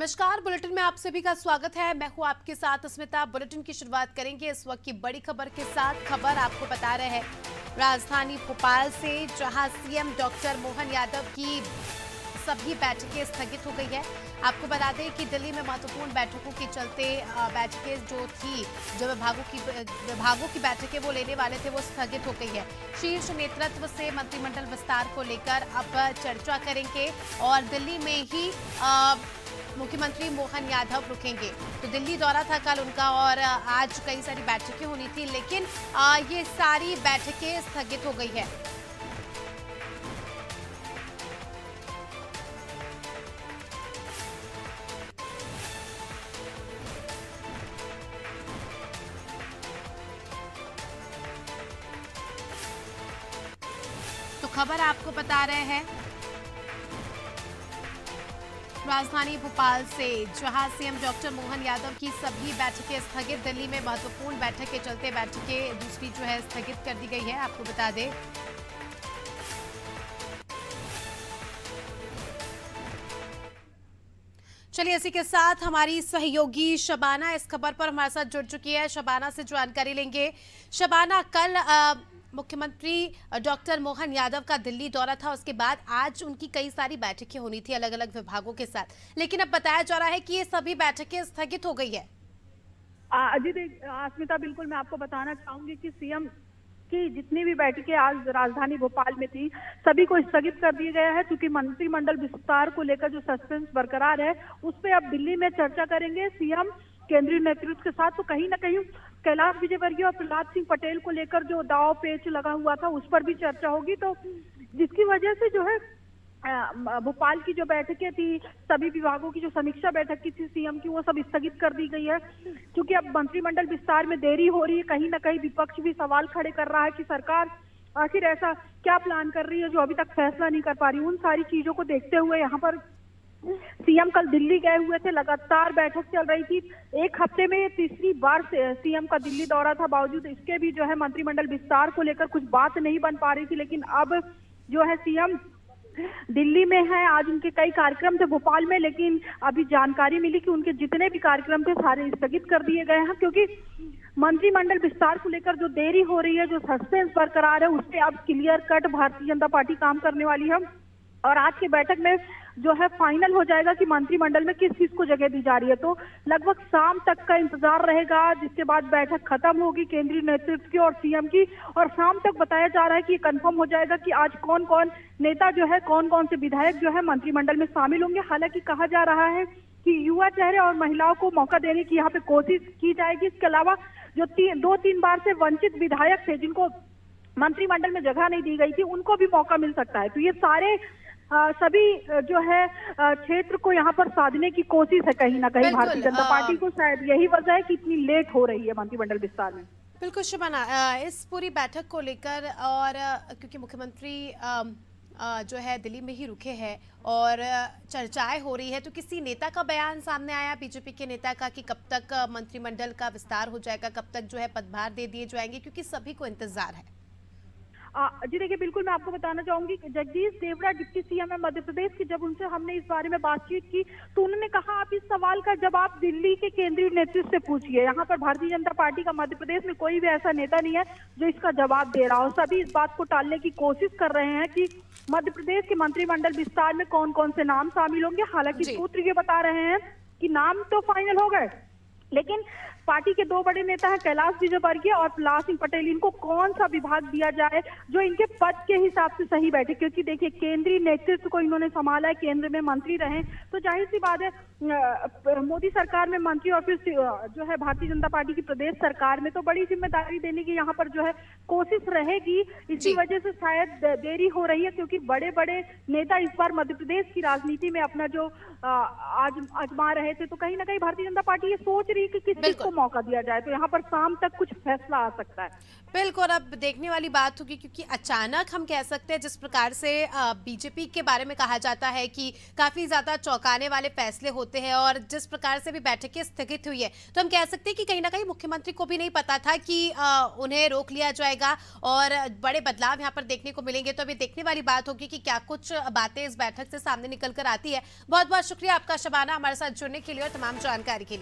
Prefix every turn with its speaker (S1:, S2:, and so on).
S1: नमस्कार। बुलेटिन में आप सभी का स्वागत है। मैं हूं आपके साथ स्मिता। बुलेटिन की शुरुआत करेंगे इस वक्त की बड़ी खबर के साथ। खबर आपको बता रहे हैं राजधानी भोपाल से, जहां सीएम डॉक्टर मोहन यादव की सभी बैठकें स्थगित हो गई है। आपको बता दें कि दिल्ली में महत्वपूर्ण बैठकों के चलते बैठकें जो थी, जो विभागों की बैठकें वो लेने वाले थे, वो स्थगित हो गई है। शीर्ष नेतृत्व से मंत्रिमंडल विस्तार को लेकर अब चर्चा करेंगे और दिल्ली में ही मुख्यमंत्री मोहन यादव रुकेंगे। तो दिल्ली दौरा था कल उनका और आज कई सारी बैठकें होनी थी, लेकिन ये सारी बैठकें स्थगित हो गई है। तो खबर आपको बता रहे हैं राजधानी भोपाल से, जहां सीएम डॉक्टर मोहन यादव की सभी बैठकें स्थगित। दिल्ली में महत्वपूर्ण बैठक के चलते बैठकें दूसरी जो है स्थगित कर दी गई है। आपको बता दें चलिए इसी के साथ हमारी सहयोगी शबाना इस खबर पर हमारे साथ जुड़ चुकी है। शबाना से जानकारी लेंगे। शबाना, कल मुख्यमंत्री डॉक्टर मोहन यादव का दिल्ली दौरा था, उसके बाद आज उनकी कई सारी बैठकें होनी थी अलग अलग विभागों के साथ, लेकिन अब बताया जा रहा है कि ये सभी बैठकें स्थगित हो गई है।
S2: जी अस्मिता, बिल्कुल मैं आपको बताना चाहूंगी कि सीएम की जितनी भी बैठकें आज राजधानी भोपाल में थी, सभी को स्थगित कर दिया गया है, क्योंकि मंत्रिमंडल विस्तार को लेकर जो सस्पेंस बरकरार है उस पर अब दिल्ली में चर्चा करेंगे सीएम केंद्रीय नेतृत्व के साथ। तो कहीं ना कहीं कैलाश विजयवर्गीय और प्रहलाद सिंह पटेल को लेकर जो दाव पेच लगा हुआ था उस पर भी चर्चा होगी। तो जिसकी वजह से जो है भोपाल की जो बैठकें थी, सभी विभागों की जो समीक्षा बैठक की थी सीएम की, वो सब स्थगित कर दी गई है, क्योंकि अब मंत्रिमंडल विस्तार में देरी हो रही है। कहीं ना कहीं विपक्ष भी सवाल खड़े कर रहा है कि सरकार आखिर ऐसा क्या प्लान कर रही है जो अभी तक फैसला नहीं कर पा रही। उन सारी चीजों को देखते हुए यहाँ पर सीएम कल दिल्ली गए हुए थे, लगातार बैठक चल रही थी। एक हफ्ते में तीसरी बार से सीएम का दिल्ली दौरा था, बावजूद इसके भी जो है मंत्रिमंडल विस्तार को लेकर कुछ बात नहीं बन पा रही थी। लेकिन अब जो है सीएम दिल्ली में है, आज उनके कई कार्यक्रम थे भोपाल में, लेकिन अभी जानकारी मिली कि उनके जितने भी कार्यक्रम थे सारे स्थगित कर दिए गए हैं, क्योंकि मंत्रिमंडल विस्तार को लेकर जो देरी हो रही है, जो सस्पेंस बरकरार है, उस पर अब clear cut Bharatiya Janata party काम करने वाली है। और आज की बैठक में जो है फाइनल हो जाएगा कि मंत्रिमंडल में किस किस को जगह दी जा रही है। तो लगभग शाम तक का इंतजार रहेगा, जिसके बाद बैठक खत्म होगी केंद्रीय नेतृत्व की और सीएम की, और शाम तक बताया जा रहा है कि कंफर्म हो जाएगा कि आज कौन कौन नेता जो है, कौन कौन से विधायक जो है मंत्रिमंडल में शामिल होंगे। हालांकि कहा जा रहा है कि युवा चेहरे और महिलाओं को मौका देने की यहाँ पे कोशिश की जाएगी। इसके अलावा जो 2-3 बार से वंचित विधायक थे, जिनको मंत्रिमंडल में जगह नहीं दी गई थी, उनको भी मौका मिल सकता है। तो ये सारे सभी जो है क्षेत्र को यहाँ पर साधने की कोशिश है कहीं ना कहीं भारतीय जनता पार्टी को। शायद यही वजह है कि इतनी लेट हो रही है मंत्रिमंडल विस्तार में।
S1: बिल्कुल शबाना, इस पूरी बैठक को लेकर और क्योंकि मुख्यमंत्री जो है दिल्ली में ही रुके हैं और चर्चाएं हो रही है, तो किसी नेता का बयान सामने आया बीजेपी के नेता का कि कब तक मंत्रिमंडल का विस्तार हो जाएगा, कब तक जो है पदभार दे दिए जाएंगे, क्योंकि सभी को इंतजार है।
S2: जी देखिए, बिल्कुल मैं आपको बताना चाहूंगी कि जगदीश देवड़ा डिप्टी सीएम है मध्य प्रदेश के, जब उनसे हमने इस बारे में बातचीत की तो उन्होंने कहा आप इस सवाल का जवाब दिल्ली के केंद्रीय नेतृत्व से पूछिए। यहाँ पर भारतीय जनता पार्टी का मध्य प्रदेश में कोई भी ऐसा नेता नहीं है जो इसका जवाब दे रहा हो। सभी इस बात को टालने की कोशिश कर रहे हैं कि मध्य प्रदेश के मंत्रिमंडल विस्तार में कौन कौन से नाम शामिल होंगे। हालांकि सूत्र ये बता रहे हैं कि नाम तो फाइनल हो गए, लेकिन पार्टी के 2 बड़े नेता हैं कैलाश विजयवर्गीय और प्रहलाद सिंह पटेल, इनको कौन सा विभाग दिया जाए जो इनके पद के हिसाब से सही बैठे। क्योंकि देखिए, केंद्रीय नेतृत्व को इन्होंने संभाला है, केंद्र में मंत्री रहे, तो जाहिर सी बात है मोदी सरकार में मंत्री और फिर जो है भारतीय जनता पार्टी की प्रदेश सरकार में तो बड़ी जिम्मेदारी देने की यहाँ पर जो है कोशिश रहेगी। इसी वजह से शायद देरी हो रही है, क्योंकि बड़े बड़े नेता इस बार मध्य प्रदेश की राजनीति में अपना जो आजमा रहे थे। तो कहीं ना कहीं भारतीय जनता पार्टी ये सोच रही थी कि किस चीज को मौका दिया जाए, तो यहाँ पर शाम तक कुछ फैसला आ सकता है।
S1: बिल्कुल, अब देखने वाली बात होगी, क्योंकि अचानक हम कह सकते हैं जिस प्रकार से बीजेपी के बारे में कहा जाता है कि काफ़ी ज़्यादा चौंकाने वाले फैसले होते हैं, और जिस प्रकार से भी बैठकें स्थगित हुई है, तो हम कह सकते हैं कि कहीं ना कहीं मुख्यमंत्री को भी नहीं पता था कि उन्हें रोक लिया जाएगा और बड़े बदलाव यहाँ पर देखने को मिलेंगे। तो अभी देखने वाली बात होगी कि क्या कुछ बातें इस बैठक से सामने निकल कर आती है। बहुत बहुत शुक्रिया आपका शबाना, हमारे साथ जुड़ने के लिए और तमाम जानकारी के लिए।